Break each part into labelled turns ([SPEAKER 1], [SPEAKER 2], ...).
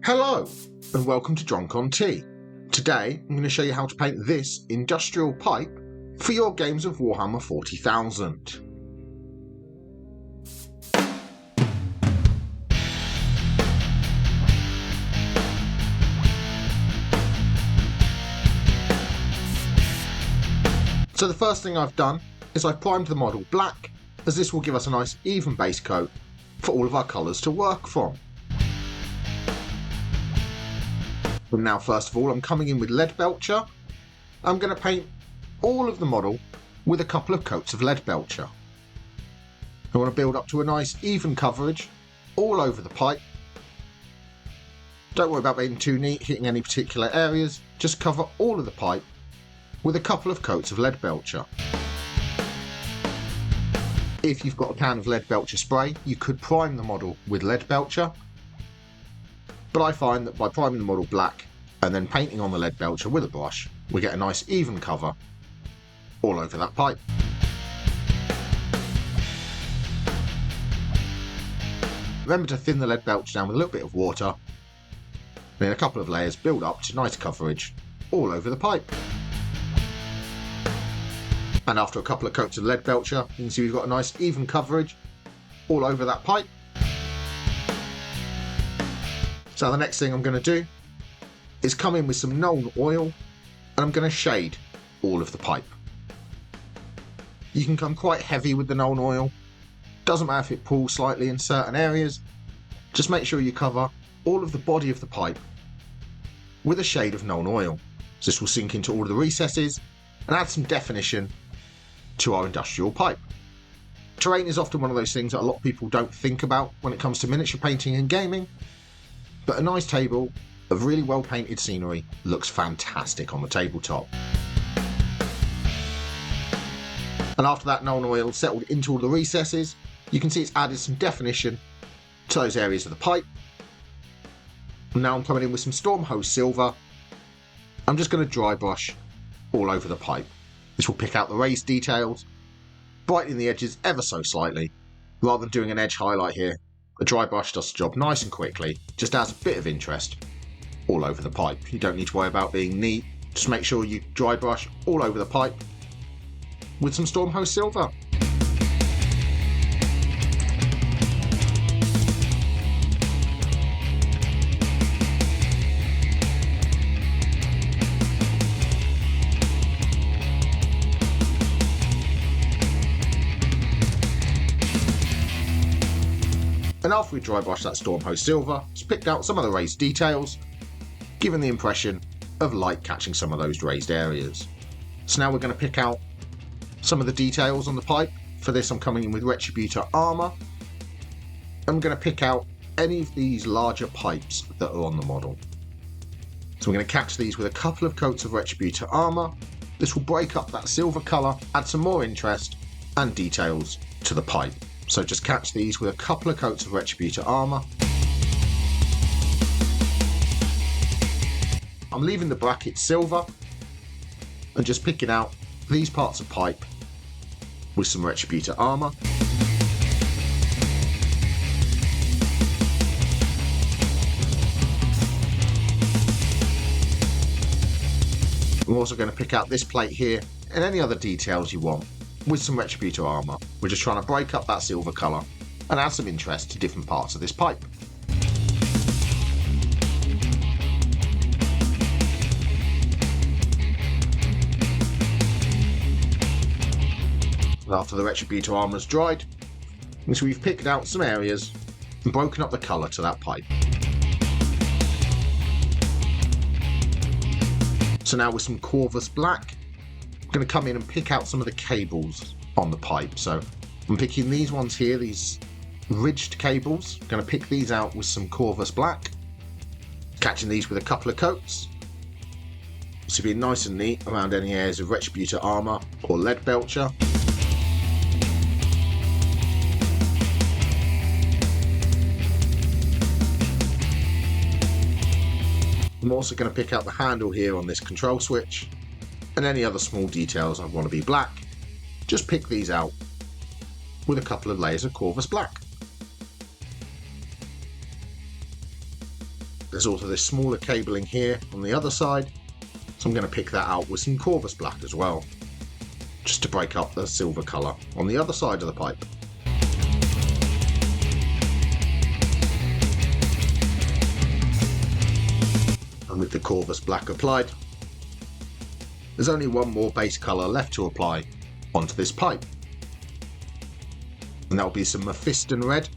[SPEAKER 1] Hello and welcome to Drunk on Tea. Today I'm going to show you how to paint this industrial pipe for your games of Warhammer 40,000. So the first thing I've done is I've primed the model black, as this will give us a nice even base coat for all of our colours to work from. And now first of all I'm coming in with lead belcher. I'm going to paint all of the model with a couple of coats of lead belcher. I want to build up to a nice even coverage all over the pipe. Don't worry about being too neat, hitting any particular areas, just cover all of the pipe with a couple of coats of lead belcher. If you've got a can of lead belcher spray, you could prime the model with lead belcher, but I find that by priming the model black and then painting on the lead belcher with a brush, we get a nice even cover all over that pipe. Remember to thin the lead belcher down with a little bit of water, then a couple of layers build up to nice coverage all over the pipe. And after a couple of coats of lead belcher, you can see we've got a nice even coverage all over that pipe. So the next thing I'm going to do is come in with some Nuln oil and I'm going to shade all of the pipe. You can come quite heavy with the Nuln oil, doesn't matter if it pulls slightly in certain areas, just make sure you cover all of the body of the pipe with a shade of Nuln oil. So this will sink into all of the recesses and add some definition to our industrial pipe. Terrain is often one of those things that a lot of people don't think about when it comes to miniature painting and gaming, but a nice table of really well painted scenery looks fantastic on the tabletop. And after that Nuln oil settled into all the recesses, you can see it's added some definition to those areas of the pipe. And now I'm coming in with some Storm Hose Silver. I'm just going to dry brush all over the pipe. This will pick out the raised details, brightening the edges ever so slightly. Rather than doing an edge highlight here, a dry brush does the job nice and quickly, just adds a bit of interest all over the pipe. You don't need to worry about being neat, just make sure you dry brush all over the pipe with some Storm Hose Silver. And after we dry brush that Storm Hose Silver, just picked out some of the raised details, giving the impression of light catching some of those raised areas. So now we're going to pick out some of the details on the pipe. For this I'm coming in with Retributor Armour. I'm going to pick out any of these larger pipes that are on the model. So we're going to catch these with a couple of coats of Retributor Armour. This will break up that silver colour, add some more interest and details to the pipe. So just catch these with a couple of coats of Retributor Armour. I'm leaving the bracket silver and just picking out these parts of pipe with some Retributor Armour. I'm also going to pick out this plate here and any other details you want with some Retributor Armour. We're just trying to break up that silver colour and add some interest to different parts of this pipe. And after the Retributor Armour is dried, so we've picked out some areas and broken up the colour to that pipe. So now with some Corvus Black, I'm going to come in and pick out some of the cables on the pipe. So I'm picking these ones here, these ridged cables. I'm going to pick these out with some Corvus Black, catching these with a couple of coats. So being nice and neat around any areas of Retributor Armour or lead belcher. I'm also going to pick out the handle here on this control switch and any other small details I want to be black. Just pick these out with a couple of layers of Corvus Black. There's also this smaller cabling here on the other side, so I'm going to pick that out with some Corvus black as well, just to break up the silver colour on the other side of the pipe. And with the Corvus black applied, there's only one more base colour left to apply onto this pipe, and that will be some Mephiston red,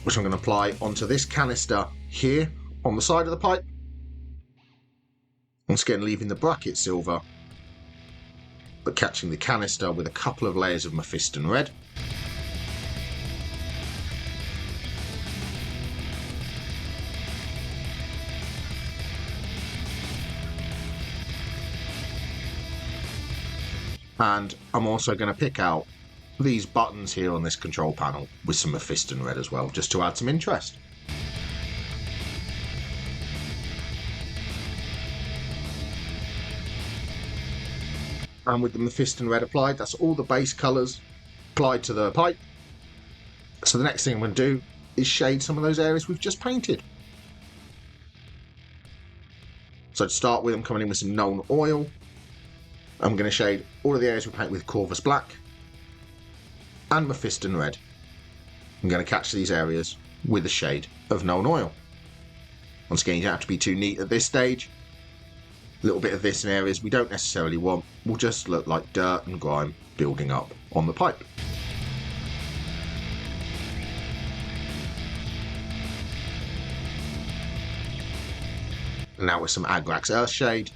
[SPEAKER 1] which I'm going to apply onto this canister here on the side of the pipe. Once again leaving the bracket silver, but catching the canister with a couple of layers of Mephiston red. And I'm also going to pick out these buttons here on this control panel with some Mephiston red as well, just to add some interest. And with the Mephiston red applied, that's all the base colours applied to the pipe. So the next thing I'm going to do is shade some of those areas we've just painted. So to start with, I'm coming in with some known oil. I'm going to shade all of the areas we paint with Corvus black and Mephiston red. I'm going to catch these areas with a shade of known oil. Once again, you don't have to be too neat at this stage. A little bit of this in areas we don't necessarily want will just look like dirt and grime building up on the pipe. And now with some Agrax Earthshade,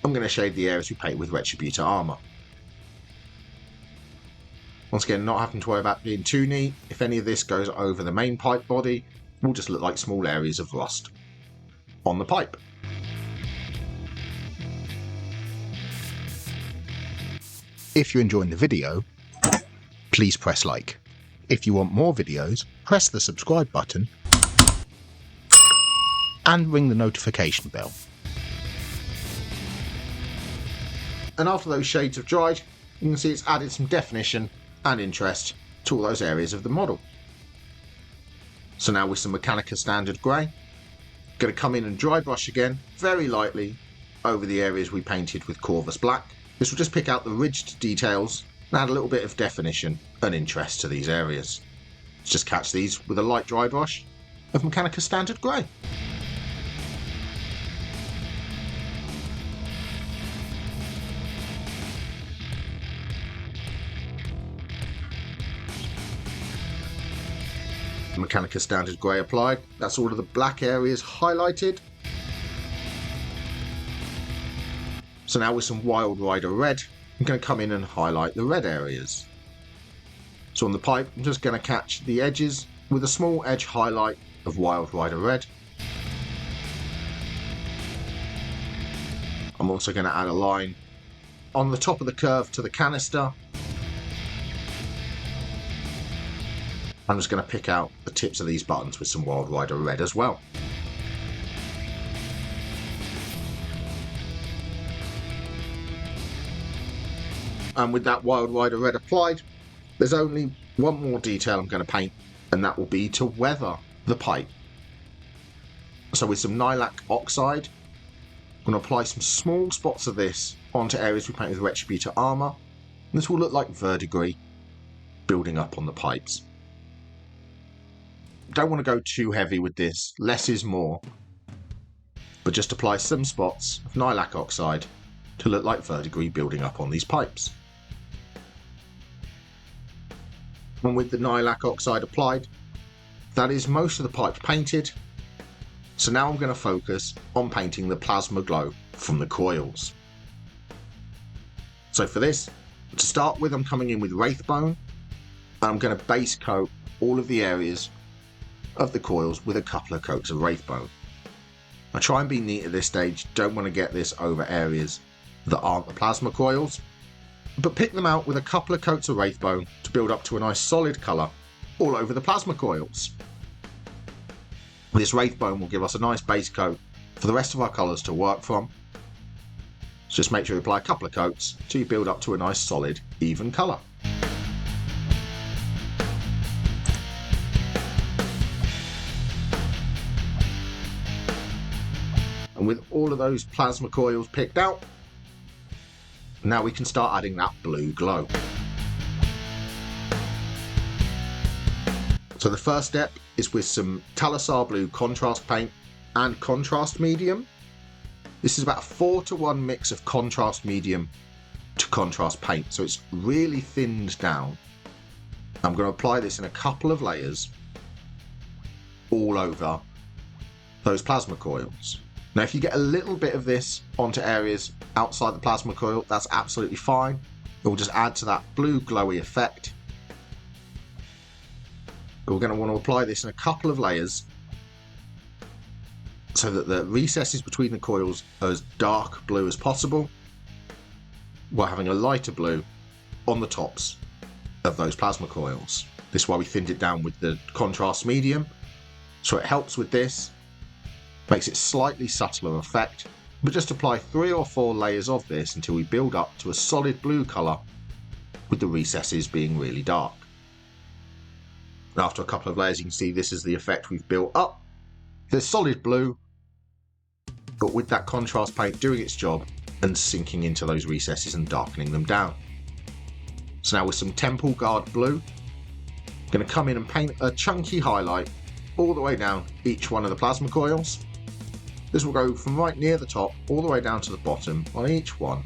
[SPEAKER 1] I'm going to shade the areas we paint with Retributor armour. Once again, not having to worry about being too neat. If any of this goes over the main pipe body, it will just look like small areas of rust on the pipe.
[SPEAKER 2] If you're enjoying the video, please press like. If you want more videos, press the subscribe button and ring the notification bell.
[SPEAKER 1] And after those shades have dried, you can see it's added some definition and interest to all those areas of the model. So now with some Mechanica Standard Grey, going to come in and dry brush again, very lightly, over the areas we painted with Corvus Black. This will just pick out the ridged details and add a little bit of definition and interest to these areas. Let's just catch these with a light dry brush of Mechanica Standard Grey. Mechanica Standard Grey applied, that's all of the black areas highlighted. So now with some Wild Rider Red, I'm going to come in and highlight the red areas. So on the pipe, I'm just going to catch the edges with a small edge highlight of Wild Rider Red. I'm also going to add a line on the top of the curve to the canister. I'm just going to pick out the tips of these buttons with some Wild Rider Red as well. And with that Wild Rider Red applied, there's only one more detail I'm going to paint, and that will be to weather the pipe. So with some Nylac Oxide, I'm going to apply some small spots of this onto areas we paint with Retributor armour. And this will look like verdigris building up on the pipes. Don't want to go too heavy with this, less is more, but just apply some spots of Nylac Oxide to look like verdigris building up on these pipes. And with the Nylac Oxide applied, that is most of the pipe painted. So now I'm going to focus on painting the plasma glow from the coils. So for this, to start with, I'm coming in with Wraithbone, and I'm going to base coat all of the areas of the coils with a couple of coats of Wraithbone. I try and be neat at this stage, don't want to get this over areas that aren't the plasma coils, but pick them out with a couple of coats of Wraithbone to build up to a nice solid colour all over the plasma coils. This Wraithbone will give us a nice base coat for the rest of our colours to work from. So just make sure you apply a couple of coats till you build up to a nice solid even colour. And with all of those plasma coils picked out, now we can start adding that blue glow. So the first step is with some Talosar Blue contrast paint and contrast medium. This is about a 4:1 mix of contrast medium to contrast paint, so it's really thinned down. I'm going to apply this in a couple of layers all over those plasma coils. Now if you get a little bit of this onto areas outside the plasma coil, that's absolutely fine. It will just add to that blue glowy effect. But we're going to want to apply this in a couple of layers so that the recesses between the coils are as dark blue as possible, while having a lighter blue on the tops of those plasma coils. This is why we thinned it down with the contrast medium, so it helps with this, makes it slightly subtler effect, but just apply 3 or 4 layers of this until we build up to a solid blue colour with the recesses being really dark. And after a couple of layers you can see this is the effect we've built up. There's solid blue, but with that contrast paint doing its job and sinking into those recesses and darkening them down. So now with some Temple Guard blue, I'm going to come in and paint a chunky highlight all the way down each one of the plasma coils. This will go from right near the top all the way down to the bottom on each one.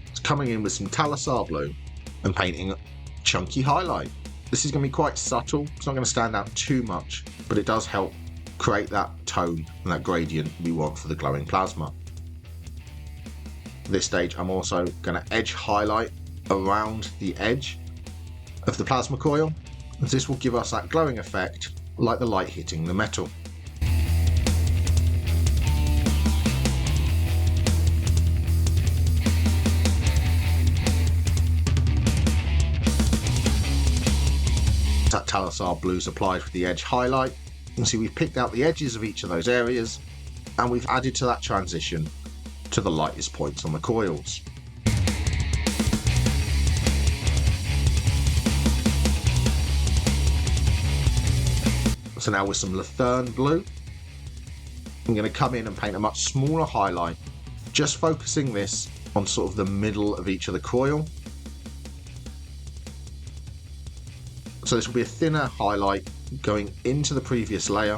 [SPEAKER 1] It's coming in with some Talosar blue and painting a chunky highlight. This is going to be quite subtle, it's not going to stand out too much, but it does help create that tone and that gradient we want for the glowing plasma. At this stage I'm also going to edge highlight around the edge of the plasma coil, as this will give us that glowing effect like the light hitting the metal. That Talosar blue's applied with the edge highlight. You can see we've picked out the edges of each of those areas and we've added to that transition to the lightest points on the coils. So now with some Luthern blue, I'm going to come in and paint a much smaller highlight, just focusing this on sort of the middle of each of the coil. So this will be a thinner highlight going into the previous layer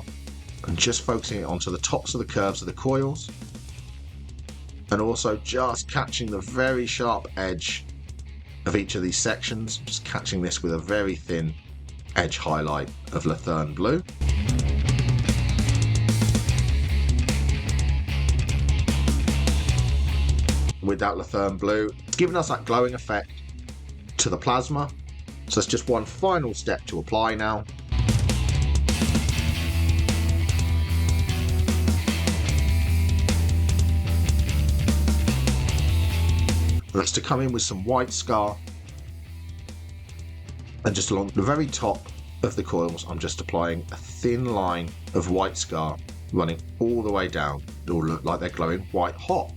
[SPEAKER 1] and just focusing it onto the tops of the curves of the coils, and also just catching the very sharp edge of each of these sections, just catching this with a very thin edge highlight of Luthern blue. With that Luthern blue, it's giving us that glowing effect to the plasma. So it's just one final step to apply now. That's to come in with some white scar, and just along the very top of the coils I'm just applying a thin line of white scar running all the way down. It will look like they're glowing white hot.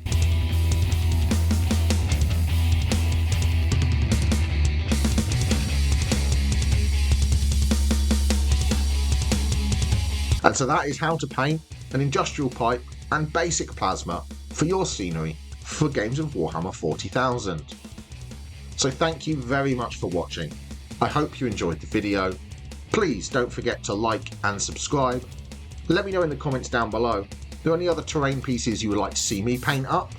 [SPEAKER 1] And so that is how to paint an industrial pipe and basic plasma for your scenery for games of Warhammer 40,000. So thank you very much for watching. I hope you enjoyed the video. Please don't forget to like and subscribe. Let me know in the comments down below if there are any other terrain pieces you would like to see me paint up.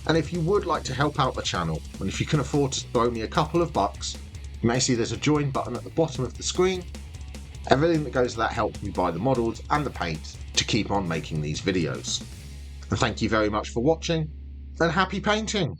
[SPEAKER 1] And if you would like to help out the channel, and if you can afford to throw me a couple of bucks, you may see there's a join button at the bottom of the screen. Everything that goes to that helps me buy the models and the paint to keep on making these videos. And thank you very much for watching, and happy painting!